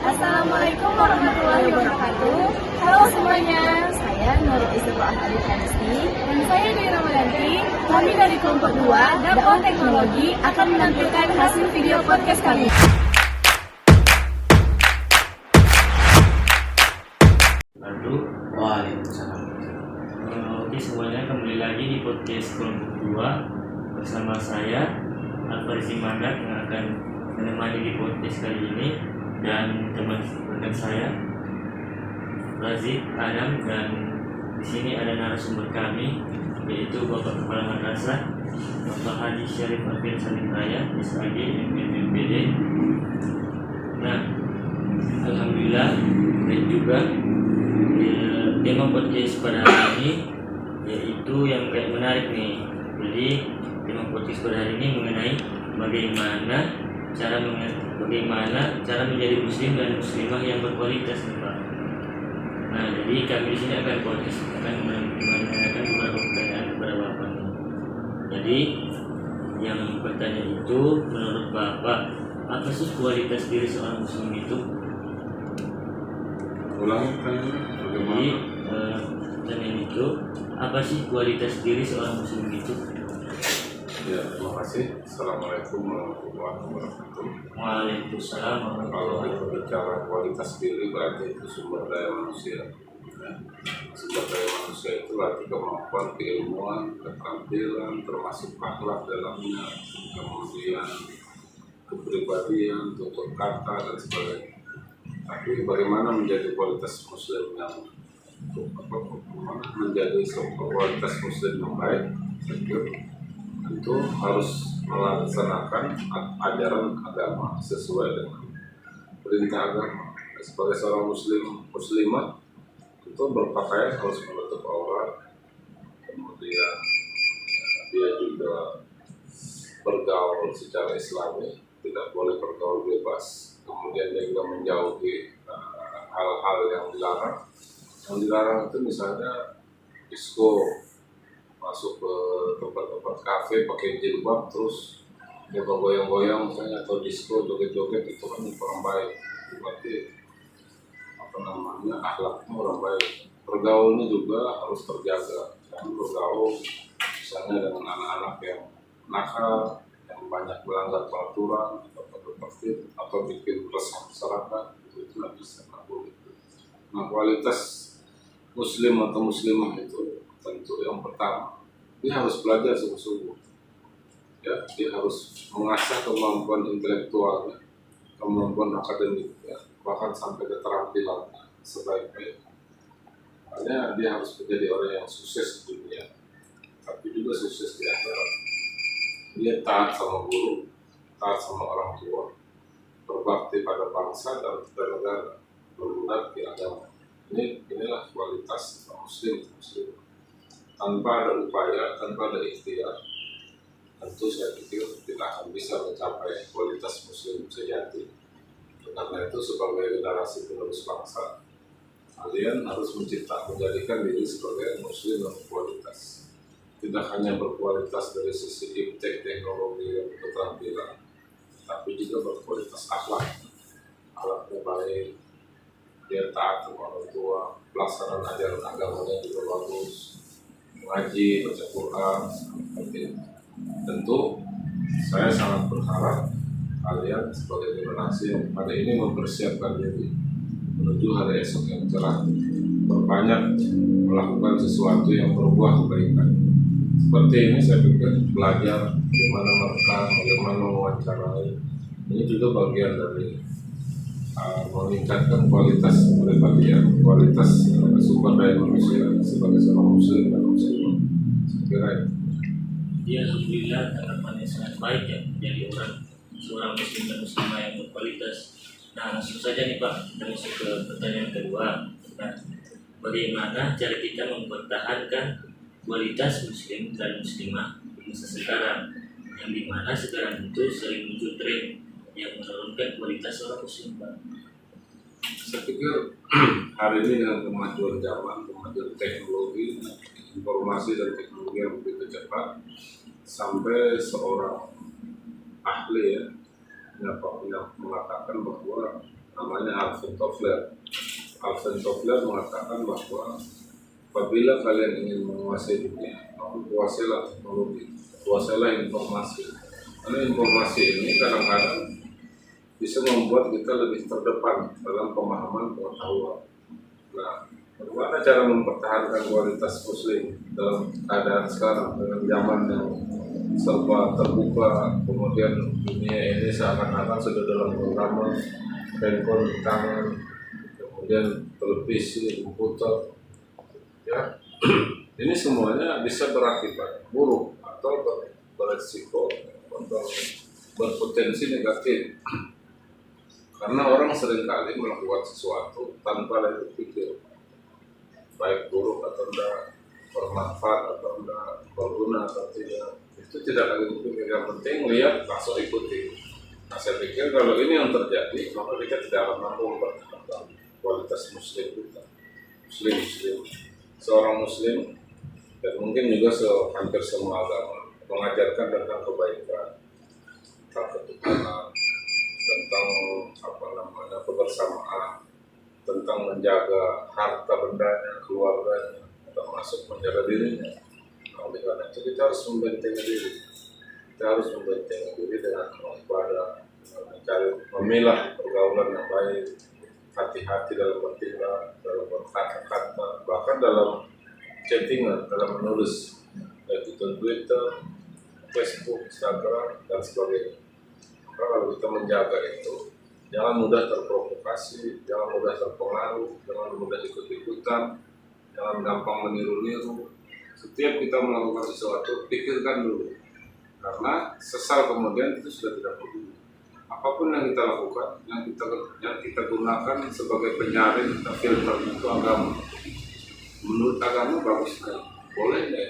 Assalamualaikum warahmatullahi wabarakatuh. Halo semuanya, saya Nurul Istiqomah Adit Hanisti dan saya Dewi Ramadanti. Kami dari kelompok 2 dakwah teknologi akan menampilkan hasil video podcast kami. Lalu, waalaikumsalam. Oke semuanya, kembali lagi di podcast kelompok 2 bersama saya Al-Farisi Mandak yang akan menemani di podcast kali ini, dan teman rekan saya Razif Adam, dan di sini ada narasumber kami yaitu Bapak Kepala Madrasah Bapak Haji Syarif Alvin Salim Raya SAG MPD. Nah, alhamdulillah, dan juga tema podcast pada hari ini yaitu yang kayak menarik nih. Jadi tema podcast pada hari ini mengenai bagaimana cara menjadi muslim dan muslimah yang berkualitas, Pak. Nah, jadi kami di sini akan menanyakan beberapa pertanyaan kepada Bapak. Jadi yang bertanya itu, menurut Bapak, apa sih kualitas diri seorang muslim itu? Jadi pertanyaan itu, apa sih kualitas diri seorang muslim itu? Ya, terima kasih. Assalamualaikum warahmatullahi wabarakatuh. Waalaikumsalam. Kalau kita bicara kualitas diri, berarti itu sumber daya manusia. Ya. Sumber daya manusia itu berarti kemampuan, keilmuan, keterampilan, termasuk akhlak dalamnya, kemudian kepribadian, tutur kata, dan sebagainya. Tapi bagaimana menjadi kualitas muslim yang menjadi kualitas muslim yang baik? Tentu harus melaksanakan ajaran agama sesuai dengan perintah agama. Sebagai seorang muslimah tentu berpakaian harus menutup aurat, kemudian dia juga bergaul secara islami, tidak boleh bergaul bebas, kemudian dia juga menjauhi hal-hal yang dilarang. Yang dilarang itu misalnya disko, masuk ke tempat-tempat kafe pakai jilbab terus dia goyang-goyang misalnya, atau disco joget-joget, itu kan kurang baik. Berarti akhlaknya orang baik. Bergaulnya juga harus terjaga, jangan bergaul misalnya dengan anak-anak yang nakal, yang banyak melanggar peraturan atau tertib atau bikin resah masyarakat, itu nggak bisa, nggak boleh. Nah, kualitas muslim atau muslimah itu tentu yang pertama, dia harus belajar sungguh-sungguh. Ya, dia harus mengasah kemampuan intelektualnya, kemampuan akademiknya, bahkan sampai keterampilan sebaik-baiknya. Makanya dia harus menjadi orang yang sukses di dunia, tapi juga sukses di akhirat. Dia taat sama guru, taat sama orang tua, berbakti pada bangsa dan negara, berbuat di agama. Inilah kualitas muslim. Tanpa ada upaya, tanpa ada ikhtiar, tentu saya pikir tidak akan bisa mencapai kualitas muslim sejati. Karena itu sebagai generasi penerus bangsa, kalian harus menjadikan diri sebagai muslim yang berkualitas. Tidak hanya berkualitas dari sisi iptek, teknologi, dan keterampilan, tapi juga berkualitas akhlak. Akhlaknya baik, dia taat kepada orang tua, pelaksanaan ajaran agamanya juga bagus, mengaji, baca Quran, seperti itu. Tentu saya sangat berharap kalian sebagai generasi yang pada ini mempersiapkan diri menuju hari esok yang cerah, berbanyak melakukan sesuatu yang berbuah kebaikan. Seperti ini saya pikir belajar bagaimana merekam, bagaimana mewawancarai, ini juga bagian dari meningkatkan kualitas kepribadian, kualitas sumber daya manusia sebagai seorang muslim dan muslimah. Saya kira itu. Ya, alhamdulillah, harapan yang sangat baik ya, menjadi seorang muslim dan muslimah yang berkualitas. Nah, langsung saja nih Pak, kita masuk ke pertanyaan kedua. Nah, bagaimana cara kita mempertahankan kualitas muslim dan muslimah di masa sekarang, yang dimana sekarang itu sering muncul tren yang menurunkan kualitas seorang muslim, Pak? Saya pikir hari ini dengan kemajuan zaman, kemajuan teknologi, informasi dan teknologi yang begitu cepat, sampai seorang ahli ya, yang mengatakan bahwa namanya namanya Alvin Toffler. Alvin Toffler mengatakan bahwa apabila kalian ingin menguasai dunia, maka kuasailah teknologi, kuasailah informasi. Karena informasi ini kadang-kadang bisa membuat kita lebih terdepan dalam pemahaman pengetahuan. Nah, bagaimana cara mempertahankan kualitas Muslim dalam keadaan sekarang dengan zaman yang serba terbuka, kemudian dunia ini seakan-akan sudah dalam genggaman, handphone di tangan, kemudian televisi, komputer, ya, ini semuanya bisa berakibat buruk atau beresiko atau berpotensi negatif. Karena orang seringkali melakukan sesuatu tanpa lagi berpikir baik buruk atau tidak, bermanfaat atau tidak, berguna atau tidak. Itu tidak lagi berpikir, yang penting lihat langsung ikuti. Nah, saya pikir kalau ini yang terjadi, maka kita tidak akan mampu mempertahankan kualitas Muslim kita. Muslim, seorang Muslim dan mungkin juga hampir semua agama mengajarkan tentang kebaikan, tentang ketuhanan, tentang kebersamaan, tentang menjaga harta bendanya, keluarganya, termasuk menjaga dirinya. Nah, oleh karena itu kita harus membentengi diri. Kita harus membentengi diri dengan ibadah, dengan mencari memilah pergaulan yang baik, hati-hati dalam bertindak, dalam berkata-kata, bahkan dalam chattingan, dalam menulis, baik itu Twitter, Facebook, Instagram, dan sebagainya. Maka kalau kita menjaga itu, jangan mudah terprovokasi, jangan mudah terpengaruh, jangan mudah ikut-ikutan, jangan gampang meniru-niru. Setiap kita melakukan sesuatu, pikirkan dulu. Karena sesal kemudian itu sudah tidak peduli. Apapun yang kita lakukan, yang kita gunakan sebagai penyaring, filter itu agama. Menurut agama bagus kan? Boleh deh,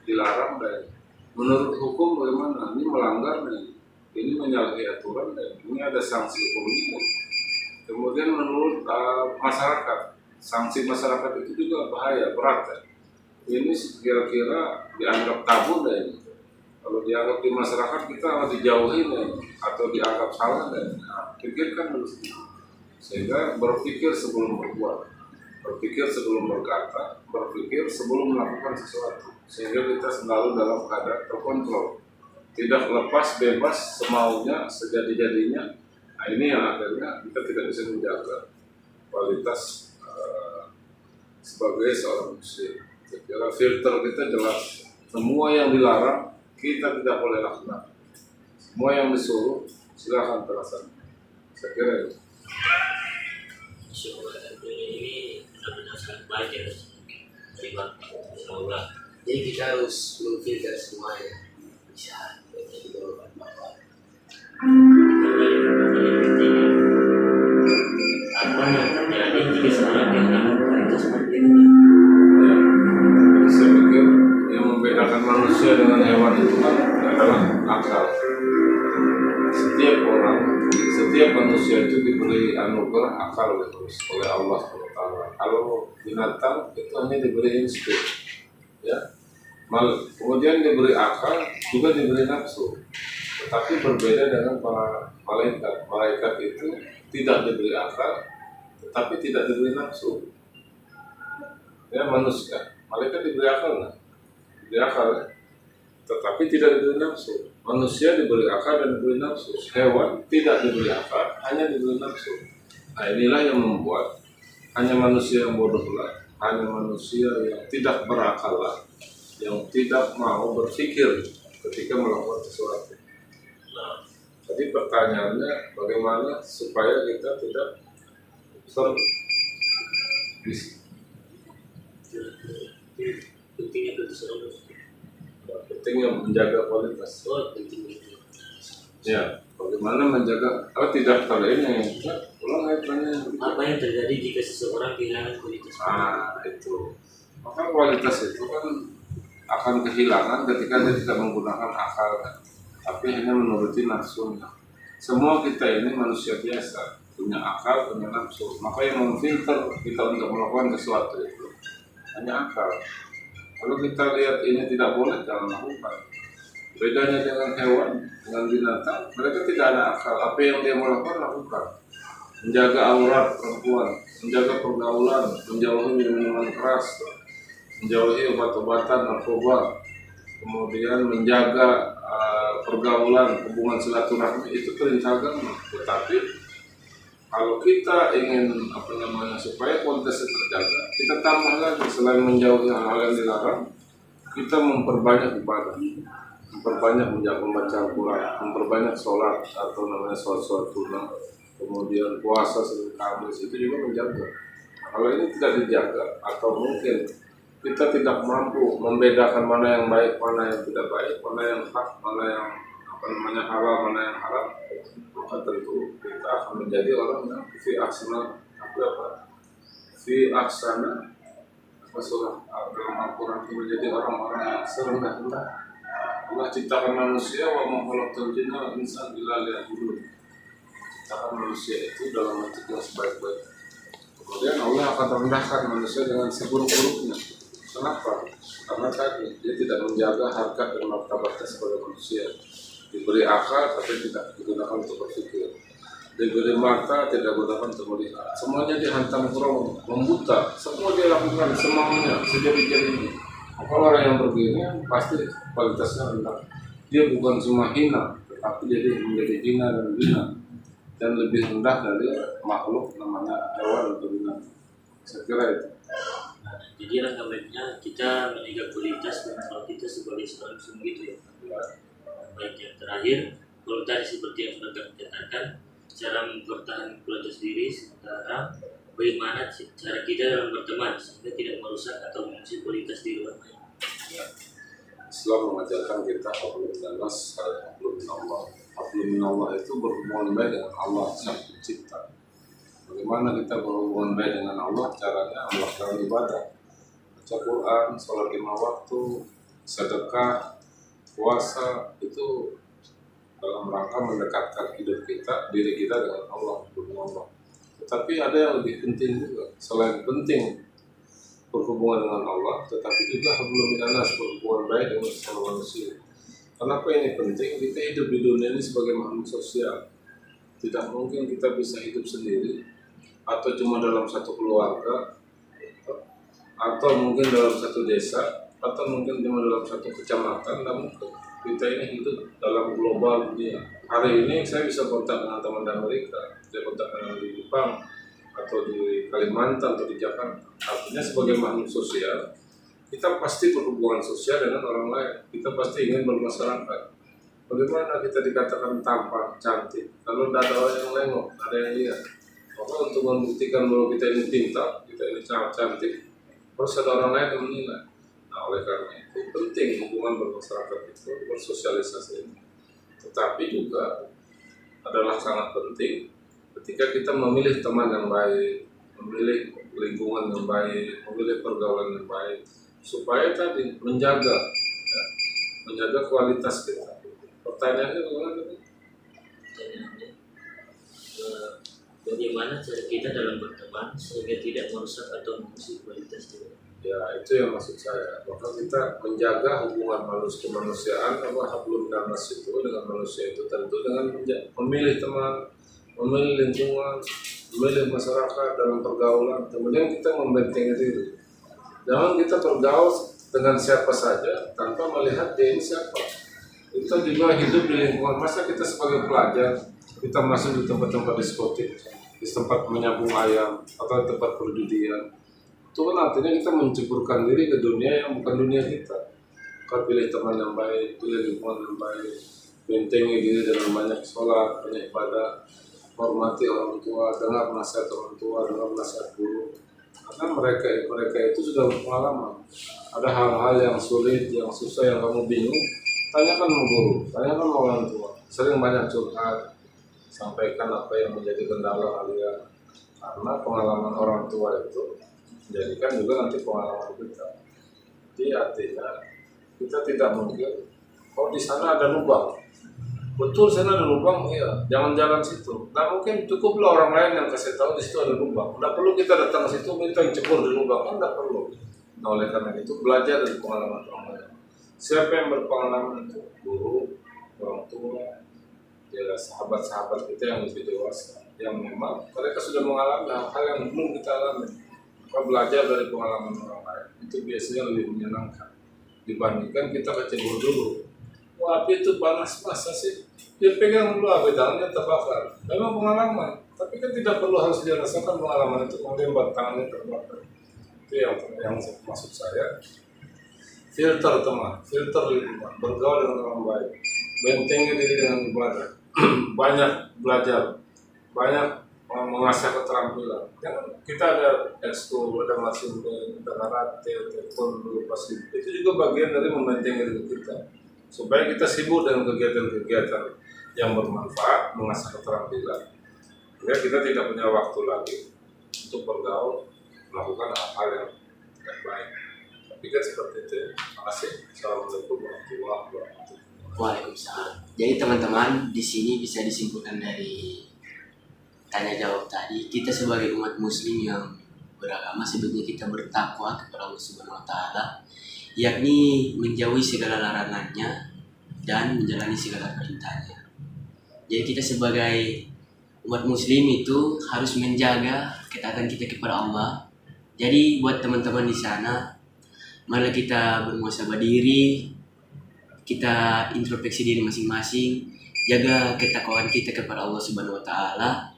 dilarang deh. Menurut hukum bagaimana? Ini melanggar deh. Ini menyalahi aturan dan ini ada sanksi hukumnya. Kemudian menurut masyarakat, sanksi masyarakat itu juga bahaya, berat ya. Ini kira-kira dianggap tabu deh. Kalau dianggap di masyarakat kita dijauhi deh, atau dianggap salah deh. Nah, pikirkan dulu, sehingga berpikir sebelum berbuat, berpikir sebelum berkata, berpikir sebelum melakukan sesuatu, sehingga kita selalu dalam keadaan terkontrol. Tidak lepas bebas semaunya sejadi-jadinya. Nah, ini yang akhirnya kita tidak bisa menjaga kualitas sebagai seorang muslim. Kira filter kita jelas, semua yang dilarang kita tidak boleh lakukan, semua yang disuruh silakan terlaksana. Saya kira itu. Ini benar-benar sangat baik ya, terima Allah. Jadi kita harus memfilter semuanya. Bisa apa yang terjadi jika seorang kehilangan kualitas seperti ini? Ya, saya pikir yang membedakan manusia dengan hewan itu kan adalah akal. Setiap manusia itu diberi anugerah akal oleh Allah SWT. Kalau binatang itu hanya diberi insting, ya. Kemudian diberi akal, juga diberi nafsu. Tetapi berbeda dengan para malaikat. Malaikat itu tidak diberi akal, tetapi tidak diberi nafsu. Ya, manusia, malaikat diberi akal, nah? Diberi akal, tetapi tidak diberi nafsu. Manusia diberi akal dan diberi nafsu. Hewan tidak diberi akal, hanya diberi nafsu. Nah, inilah yang membuat hanya manusia yang bodohlah, hanya manusia yang tidak berakal lah, yang tidak mau berpikir ketika melakukan sesuatu. Nah, jadi pertanyaannya bagaimana supaya kita tidak pentingnya menjaga kualitas. Ya, bagaimana menjaga tidak ini ulang ayatnya. apa yang terjadi jika seseorang kehilangan kualitas? Itu. Maka kualitas itu kan akan kehilangan ketika dia tidak menggunakan akal, tapi hanya menuruti nafsunya. Semua kita ini manusia biasa, punya akal, punya nafsu. Maka yang memfilter kita untuk melakukan sesuatu itu hanya akal. Kalau kita lihat ini tidak boleh, jangan lakukan. Bedanya dengan hewan, dengan binatang, mereka tidak ada akal. Apa yang dia mau lakukan, lakukan. menjaga aurat perempuan, menjaga pergaulan, menjauhi minuman keras, menjauhi obat-obatan narkoba, kemudian menjaga pergaulan, hubungan silaturahmi, itu perintah agama. Tetapi kalau kita ingin supaya kualitasnya terjaga, kita tambah lagi, selain menjauhi hal-hal yang dilarang, kita memperbanyak ibadah, memperbanyak membaca Al-Quran, memperbanyak sholat atau namanya sholat sunnah, kemudian puasa Senin Kamis, itu juga menjaga. Kalau ini tidak dijaga atau mungkin kita tidak mampu membedakan mana yang baik, mana yang tidak baik, mana yang hak, mana yang halal, mana yang haram, maka tentu kita akan menjadi orang yang fi aksana surah dalam Al-Quran, itu menjadi orang-orang yang serendah-rendah. Allah ciptakan manusia wa ma khalaqtul jinna wal insa illa liya'budun. Ciptakan manusia itu dalam bentuk yang sebaik-baik. Kemudian Allah akan merendahkan manusia dengan seburuk-buruknya. Kenapa? Karena tadi dia tidak menjaga harkat dan martabatnya sebagai manusia. Diberi akal tapi tidak digunakan untuk berpikir. Diberi mata tidak digunakan untuk melihat. Semuanya dihantam kurang, membuta. Semua dia lakukan semaunya, sejadi-jadinya. Maka orang yang begini pasti kualitasnya rendah. Dia bukan cuma hina, tetapi jadi menjadi hina dan hina, dan lebih rendah dari makhluk namanya hewan atau binatang. Saya kira itu. Nah, jadi langkah baiknya kita menjaga kualitas mental kita sebagai seorang muslim gitu ya. Baik, yang terakhir, kalau tadi seperti yang sudah kami katakan, cara mempertahankan kualitas diri, sementara bagaimana cara kita dalam berteman sehingga tidak merusak atau mengusir kualitas diri orang lain. Islam mengajarkan kita hablum minas, hablum minallah. Hablum minallah itu berhubungan baik dengan Allah Sang Pencipta. Bagaimana kita berhubungan baik dengan Allah? Caranya melakukan ibadah, baca Quran, sholat 5 waktu, sedekah, puasa, itu dalam rangka mendekatkan hidup kita, diri kita dengan Allah, dengan Allah. Tetapi ada yang lebih penting juga, selain penting berhubungan dengan Allah, tetapi juga hablum minas, berhubungan baik dengan sesama manusia. Kenapa ini penting? Kita hidup di dunia ini sebagai makhluk sosial. Tidak mungkin kita bisa hidup sendiri, atau cuma dalam satu keluarga, atau mungkin dalam satu desa, atau mungkin cuma dalam satu kecamatan. Namun kita ini hidup dalam global dunia. Hari ini saya bisa kontak dengan teman di Amerika, saya kontak dengan di Jepang, atau di Kalimantan, atau di Jakarta. Artinya sebagai makhluk sosial, kita pasti berhubungan sosial dengan orang lain. Kita pasti ingin bermasyarakat. Bagaimana kita dikatakan tampan, cantik, kalau tidak ada orang yang nengok, ada yang lihat. Maka untuk membuktikan bahwa kita ini pintar, kita ini sangat cantik, harus ada orang lain yang menilai. Nah, oleh karena itu penting hubungan bermasyarakat itu, bersosialisasi ini. Tetapi juga adalah sangat penting ketika kita memilih teman yang baik, memilih lingkungan yang baik, memilih pergaulan yang baik, supaya tadi menjaga kualitas kita. Pertanyaannya bagaimana? Pertanyaannya, bagaimana cara kita dalam berteman sehingga tidak merusak atau mengusir kualitas diri? Ya, itu yang maksud saya. Maka kita menjaga hubungan kemanusiaan, hablum minas itu dengan manusia itu tentu dengan memilih teman, memilih lingkungan, memilih masyarakat dalam pergaulan. Kemudian kita membentengi diri. Jangan kita bergaul dengan siapa saja tanpa melihat dia ini siapa. Kita juga hidup di lingkungan. Masa kita sebagai pelajar kita masuk di tempat-tempat diskotik, di tempat menyambung ayam atau tempat perjudian, itu kan artinya kita menceburkan diri ke dunia yang bukan dunia kita. Kita pilih teman yang baik, pilih lingkungan yang baik, bentengi diri dengan banyak sholat, banyak ibadah, hormati orang tua, dengar nasihat orang tua, dengar nasihat guru. Karena mereka itu sudah berpengalaman. Ada hal-hal yang sulit, yang susah, yang kamu bingung, tanyakan sama guru, tanyakan sama orang tua. Sering banyak curhat, sampaikan apa yang menjadi kendala kalian. Karena pengalaman orang tua itu menjadikan juga nanti pengalaman kita. Jadi artinya kita tidak mungkin, di sana ada lubang. Betul, sana ada lubang, iya. Jangan jalan situ. Nah mungkin cukuplah orang lain yang kasih tahu di situ ada lubang. Tidak perlu kita datang ke situ minta cebur di lubang, kan tidak perlu. Nah oleh karena itu belajar dari pengalaman orang lain. Siapa yang berpengalaman itu? Guru, orang tua, ya sahabat-sahabat kita yang lebih dewasa, yang memang mereka sudah mengalami hal yang belum kita alami. Maka belajar dari pengalaman orang lain itu biasanya lebih menyenangkan dibandingkan kita kecebur dulu. Wah, api itu panas, masa sih? Dia pegang dulu api, tangannya terbakar. Memang pengalaman, tapi kan tidak perlu harus dirasakan pengalaman itu kemudian tangannya terbakar. Itu yang maksud saya. Filter teman, filter lingkungan, bergaul dengan orang baik, bentengi diri dengan ibadah, banyak belajar, banyak mengasah keterampilan. Jangan kita ada ekskul, ada masinton, ada karate, taekwondo, pasti itu juga bagian dari membentengi diri kita, supaya kita sibuk dengan kegiatan-kegiatan yang bermanfaat, mengasah keterampilan. Sehingga kita tidak punya waktu lagi untuk bergaul, melakukan hal-hal yang tidak baik. Pikir seperti itu. Terima kasih. Assalamualaikum warahmatullahi wabarakatuh. Waalaikumsalam. Jadi teman-teman, di sini bisa disimpulkan dari tanya jawab tadi, kita sebagai umat muslim yang beragama sebenarnya kita bertakwa kepada Allah Subhanahu wa taala, yakni menjauhi segala larangannya dan menjalani segala perintahnya. Jadi kita sebagai umat muslim itu harus menjaga ketaatan kita kepada Allah. Jadi buat teman-teman di sana, malah kita bermuhasabah diri, kita introspeksi diri masing-masing, jaga ketakwaan kita kepada Allah Subhanahu wa taala,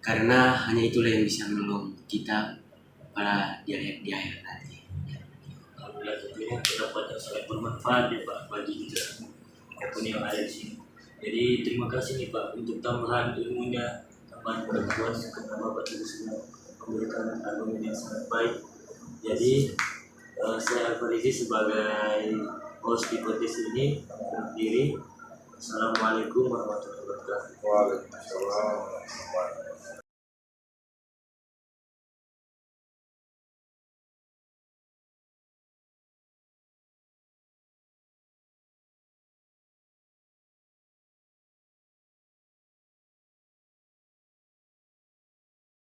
karena hanya itulah yang bisa menolong kita pada di akhirat nanti. Alhamdulillah, tentunya pendapat yang sangat bermanfaat ya Pak bagi kita maupun yang ada di sini. Jadi terima kasih nih Pak untuk tambahan ilmunya, tambahan pengetahuan kepada Bapak Ibu semua, memberikan argumen yang sangat baik. Jadi saya Al-Farizi sebagai host di podcast ini berdiri. Assalamualaikum warahmatullahi wabarakatuh. Waalaikumsalam warahmatullahi wabarakatuh.